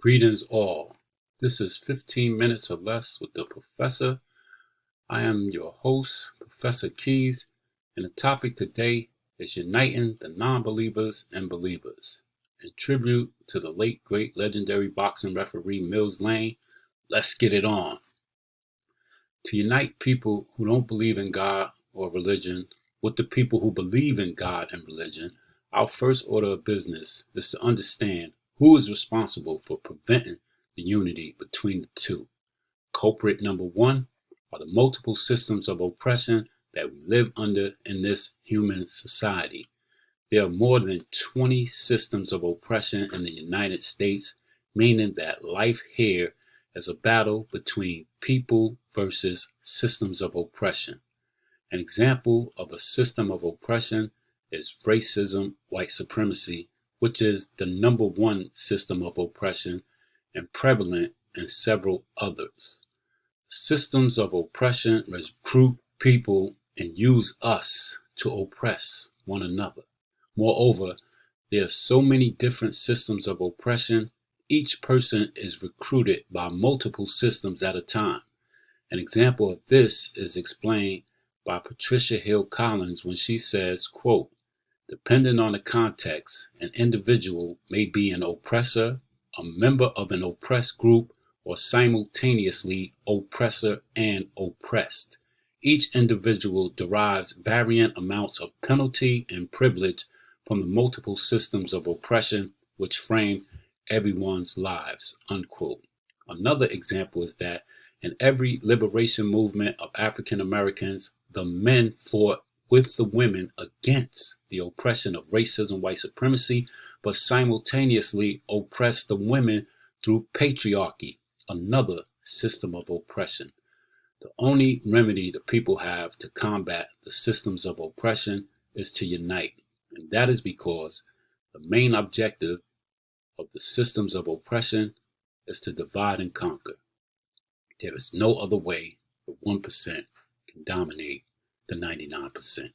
Greetings all. This is 15 minutes or less with the professor. I am your host, Professor Keys, and the topic today is uniting the non-believers and believers. In tribute to the late great legendary boxing referee Mills Lane, let's get it on. To unite people who don't believe in God or religion with the people who believe in God and religion, our first order of business is to understand who is responsible for preventing the unity between the two. Culprit number one are the multiple systems of oppression that we live under in this human society. There are more than 20 systems of oppression in the United States, meaning that life here is a battle between people versus systems of oppression. An example of a system of oppression is racism, white supremacy, which is the number one system of oppression and prevalent in several others. Systems of oppression recruit people and use us to oppress one another. Moreover, there are so many different systems of oppression, each person is recruited by multiple systems at a time. An example of this is explained by Patricia Hill Collins when she says, quote, "Depending on the context, an individual may be an oppressor, a member of an oppressed group, or simultaneously oppressor and oppressed. Each individual derives varying amounts of penalty and privilege from the multiple systems of oppression which frame everyone's lives," unquote. Another example is that in every liberation movement of African Americans, the men fought with the women against the oppression of racism, white supremacy, but simultaneously oppressed the women through patriarchy, another system of oppression. The only remedy the people have to combat the systems of oppression is to unite, and that is because the main objective of the systems of oppression is to divide and conquer. There is no other way the 1% can dominate the 99%.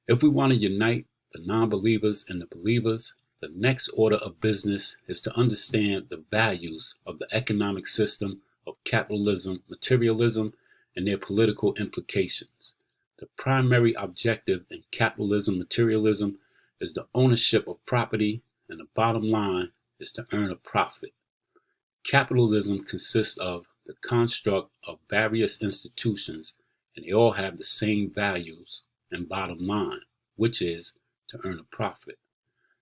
If we want to unite the non-believers and the believers, the next order of business is to understand the values of the economic system of capitalism, materialism, and their political implications. The primary objective in capitalism, materialism is the ownership of property, and the bottom line is to earn a profit. Capitalism consists of the construct of various institutions, and they all have the same values and bottom line, which is to earn a profit.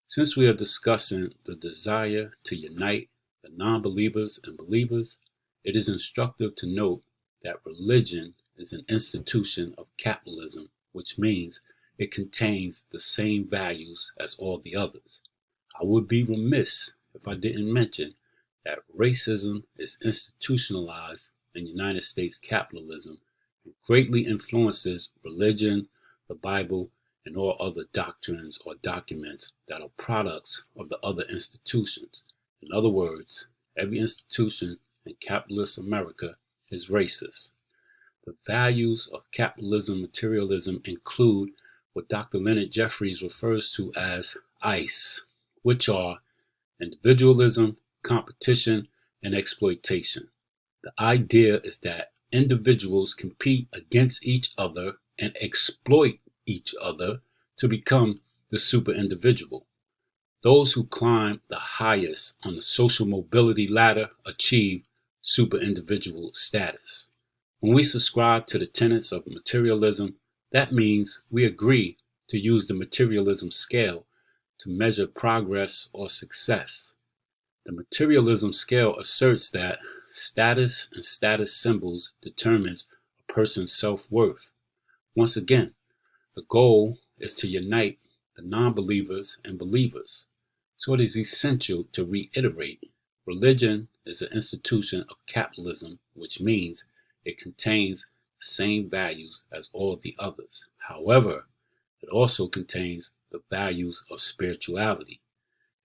Since we are discussing the desire to unite the non-believers and believers, it is instructive to note that religion is an institution of capitalism, which means it contains the same values as all the others. I would be remiss if I didn't mention that racism is institutionalized in United States capitalism and greatly influences religion, the Bible, and all other doctrines or documents that are products of the other institutions. In other words, every institution in capitalist America is racist. The values of capitalism materialism include what Dr. Leonard Jeffries refers to as ICE, which are individualism, competition, and exploitation. The idea is that individuals compete against each other and exploit each other to become the super individual. Those who climb the highest on the social mobility ladder achieve super individual status. When we subscribe to the tenets of materialism, that means we agree to use the materialism scale to measure progress or success. The materialism scale asserts that status and status symbols determines a person's self-worth. Once again, the goal is to unite the non-believers and believers. So it is essential to reiterate, religion is an institution of capitalism, which means it contains the same values as all the others. However, it also contains the values of spirituality.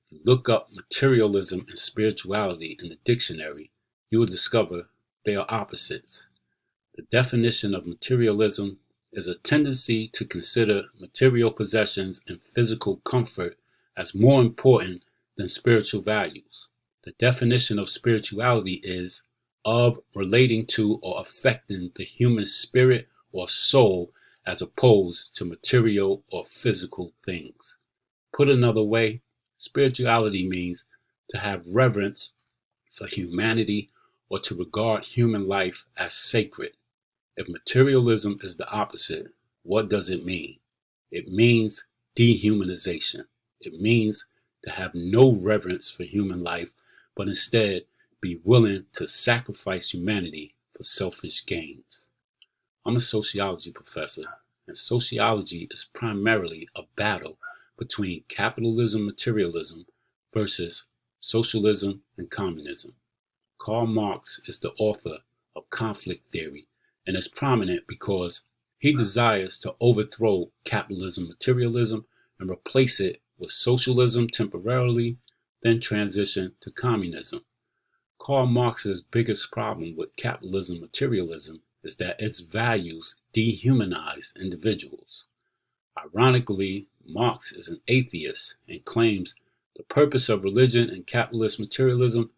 If you look up materialism and spirituality in the dictionary, you will discover they are opposites. The definition of materialism is a tendency to consider material possessions and physical comfort as more important than spiritual values. The definition of spirituality is of relating to or affecting the human spirit or soul as opposed to material or physical things. Put another way, spirituality means to have reverence for humanity or to regard human life as sacred. If materialism is the opposite, what does it mean? It means dehumanization. It means to have no reverence for human life, but instead be willing to sacrifice humanity for selfish gains. I'm a sociology professor, and sociology is primarily a battle between capitalism, materialism versus socialism and communism. Karl Marx is the author of conflict theory and is prominent because he desires to overthrow capitalism, materialism, and replace it with socialism temporarily, then transition to communism. Karl Marx's biggest problem with capitalism, materialism is that its values dehumanize individuals. Ironically, Marx is an atheist and claims the purpose of religion and capitalist materialism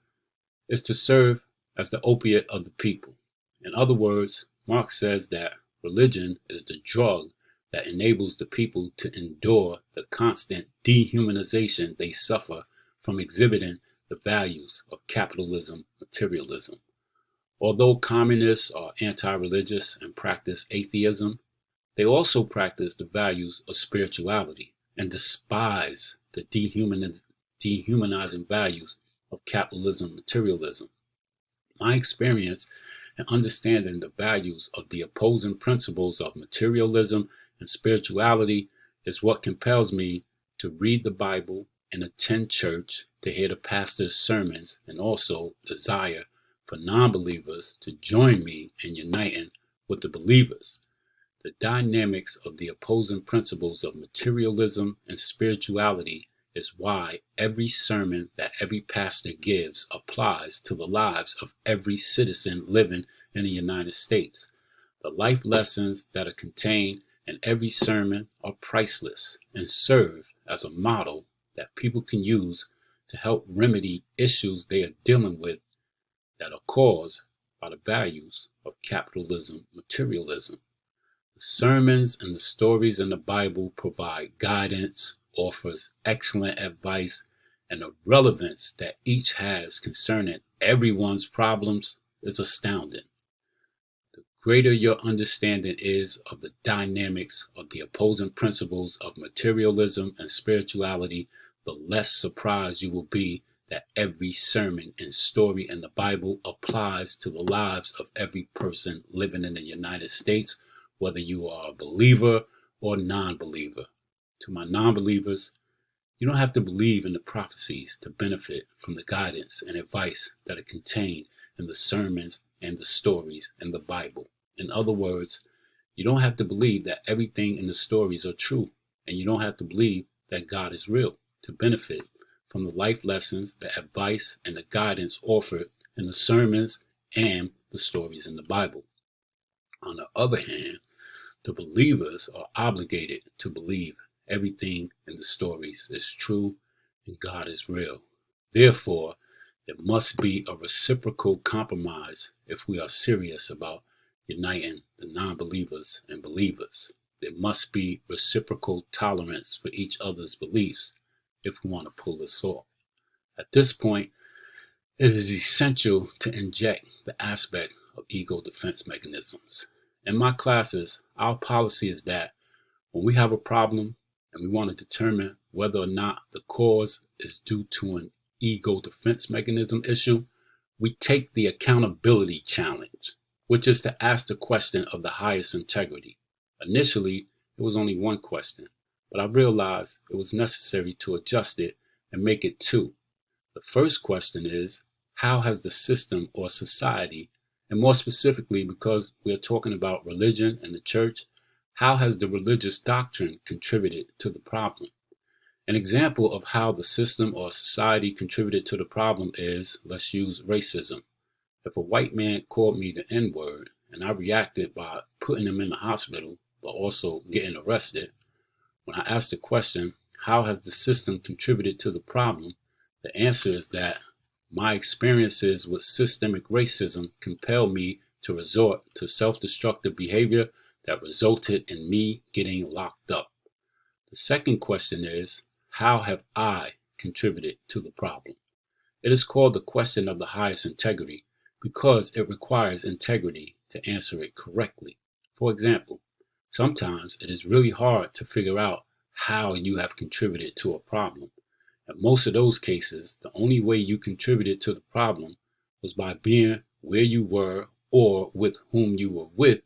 is to serve as the opiate of the people. In other words, Marx says that religion is the drug that enables the people to endure the constant dehumanization they suffer from exhibiting the values of capitalism, materialism. Although communists are anti-religious and practice atheism, they also practice the values of spirituality and despise the dehumanizing values of capitalism, materialism. My experience in understanding the values of the opposing principles of materialism and spirituality is what compels me to read the Bible and attend church, to hear the pastor's sermons, and also desire for non-believers to join me in uniting with the believers. The dynamics of the opposing principles of materialism and spirituality is why every sermon that every pastor gives applies to the lives of every citizen living in the United States. The life lessons that are contained in every sermon are priceless and serve as a model that people can use to help remedy issues they are dealing with that are caused by the values of capitalism, materialism. The sermons and the stories in the Bible provide guidance, offers excellent advice, and the relevance that each has concerning everyone's problems is astounding. The greater your understanding is of the dynamics of the opposing principles of materialism and spirituality, the less surprised you will be that every sermon and story in the Bible applies to the lives of every person living in the United States, whether you are a believer or non-believer. To my non-believers, you don't have to believe in the prophecies to benefit from the guidance and advice that are contained in the sermons and the stories in the Bible. In other words, you don't have to believe that everything in the stories are true, and you don't have to believe that God is real to benefit from the life lessons, the advice, and the guidance offered in the sermons and the stories in the Bible. On the other hand, the believers are obligated to believe everything in the stories is true and God is real. Therefore, there must be a reciprocal compromise if we are serious about uniting the non-believers and believers. There must be reciprocal tolerance for each other's beliefs if we want to pull this off. At this point, it is essential to inject the aspect of ego defense mechanisms. In my classes, our policy is that when we have a problem and we want to determine whether or not the cause is due to an ego defense mechanism issue, we take the accountability challenge, which is to ask the question of the highest integrity. Initially, it was only one question, but I realized it was necessary to adjust it and make it two. The first question is, how has the system or society, and more specifically because we are talking about religion and the church, how has the religious doctrine contributed to the problem? An example of how the system or society contributed to the problem is, let's use racism. If a white man called me the N-word and I reacted by putting him in the hospital, but also getting arrested, when I asked the question, how has the system contributed to the problem? The answer is that My experiences with systemic racism compelled me to resort to self-destructive behavior that resulted in me getting locked up. The second question is, how have I contributed to the problem? It is called the question of the highest integrity because it requires integrity to answer it correctly. For example, sometimes it is really hard to figure out how you have contributed to a problem. In most of those cases, the only way you contributed to the problem was by being where you were or with whom you were with,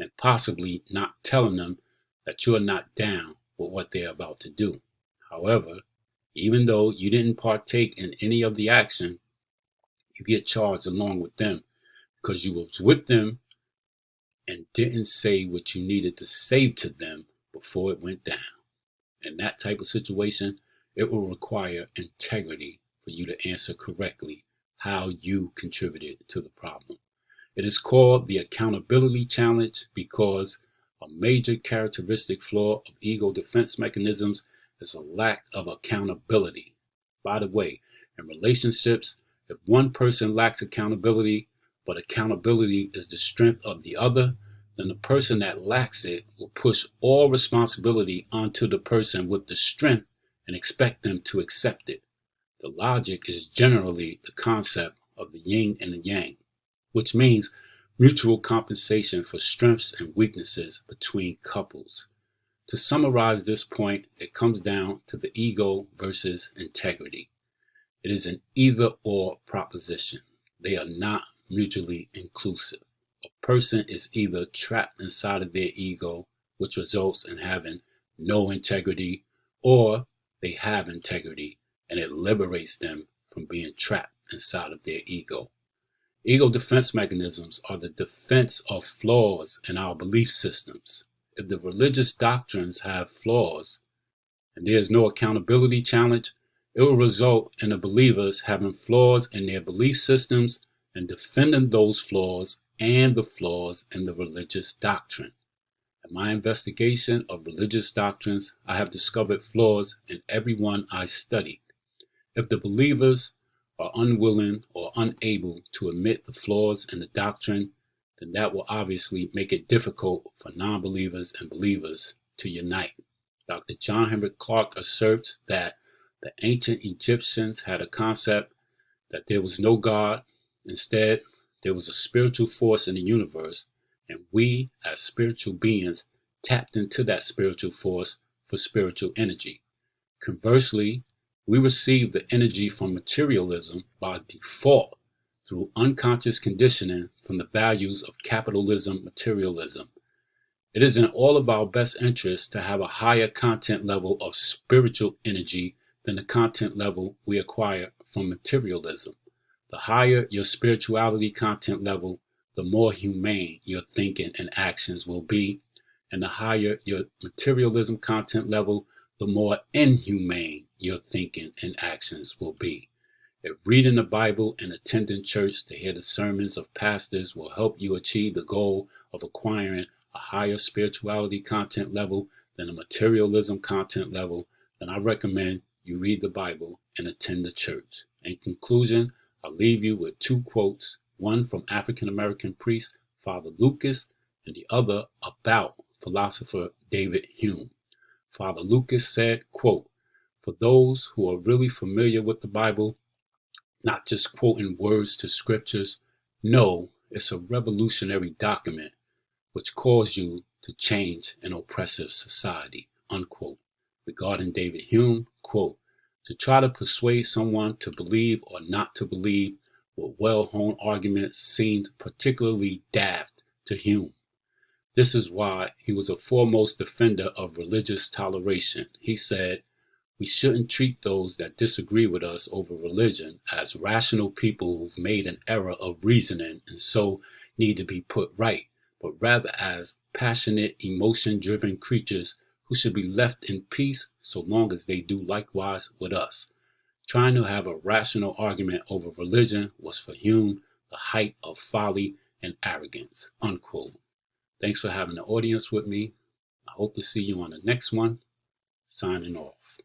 and possibly not telling them that you are not down with what they're about to do. However, even though you didn't partake in any of the action, you get charged along with them because you was with them and didn't say what you needed to say to them before it went down. In that type of situation, it will require integrity for you to answer correctly how you contributed to the problem. It is called the accountability challenge because a major characteristic flaw of ego defense mechanisms is a lack of accountability. By the way, in relationships, if one person lacks accountability, but accountability is the strength of the other, then the person that lacks it will push all responsibility onto the person with the strength and expect them to accept it. The logic is generally the concept of the yin and the yang, which means mutual compensation for strengths and weaknesses between couples. To summarize this point, it comes down to the ego versus integrity. It is an either-or proposition. They are not mutually inclusive. A person is either trapped inside of their ego, which results in having no integrity, or they have integrity and it liberates them from being trapped inside of their ego. Ego defense mechanisms are the defense of flaws in our belief systems. If the religious doctrines have flaws and there is no accountability challenge, it will result in the believers having flaws in their belief systems and defending those flaws and the flaws in the religious doctrine. In my investigation of religious doctrines, I have discovered flaws in every one I studied. If the believers are unwilling or unable to admit the flaws in the doctrine, then that will obviously make it difficult for non-believers and believers to unite. Dr. John Henrik Clarke asserts that the ancient Egyptians had a concept that there was no God. Instead, there was a spiritual force in the universe, and we, as spiritual beings, tapped into that spiritual force for spiritual energy. Conversely, we receive the energy from materialism by default through unconscious conditioning from the values of capitalism, materialism. It is in all of our best interests to have a higher content level of spiritual energy than the content level we acquire from materialism. The higher your spirituality content level, the more humane your thinking and actions will be, and the higher your materialism content level, the more inhumane your thinking and actions will be. If reading the Bible and attending church to hear the sermons of pastors will help you achieve the goal of acquiring a higher spirituality content level than a materialism content level, then I recommend you read the Bible and attend the church. In conclusion, I'll leave you with two quotes, one from African American priest Father Lucas and the other about philosopher David Hume. Father Lucas said, quote, "For those who are really familiar with the Bible, not just quoting words to scriptures, no, it's a revolutionary document which calls you to change an oppressive society," unquote. Regarding David Hume, quote, "To try to persuade someone to believe or not to believe with well-honed arguments seemed particularly daft to Hume. This is why he was a foremost defender of religious toleration. He said, we shouldn't treat those that disagree with us over religion as rational people who've made an error of reasoning and so need to be put right, but rather as passionate, emotion-driven creatures who should be left in peace so long as they do likewise with us. Trying to have a rational argument over religion was for Hume the height of folly and arrogance," unquote. Thanks for having the audience with me. I hope to see you on the next one. Signing off.